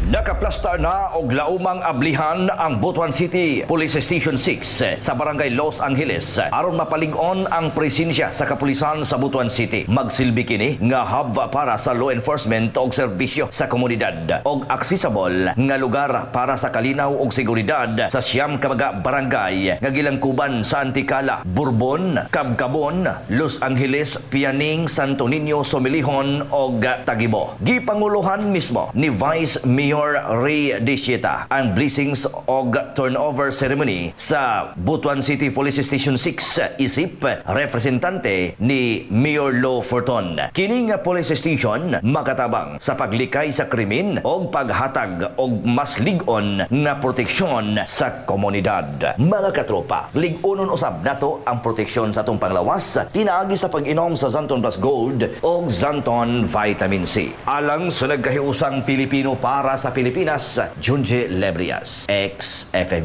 Nakaplastar na og laumang ablihan ang Butuan City Police Station 6 sa Barangay Los Angeles aron mapalig-on ang presensya sa kapulisan sa Butuan City. Magsilbi kini nga hub para sa law enforcement og serbisyo sa komunidad og accessible nga lugar para sa kalinaw og seguridad sa siyam ka mga barangay nga gilangkuban sa Anticala, Bourbon, Cabcabon, Los Angeles, Pianing, Santo Niño, Somilihon og Tagibo. Gipanguluhan mismo ni Vice Mayor Ray Dicieta ang blessings og turnover ceremony sa Butuan City Police Station 6 isip representante ni Mayor Lo Forton. Kini nga police station makatabang sa paglikay sa krimen og paghatag og mas lig-on nga proteksyon sa komunidad. Mga katropa, lig-onon usab nato ang proteksyon sa atong panglawas pinaagi sa pag-inom sa Zanton Plus Gold og Zanton Vitamin C. Alang sa nagkahiusang Pilipino para sa Pilipinas, Junji Lebrias, ex-FM.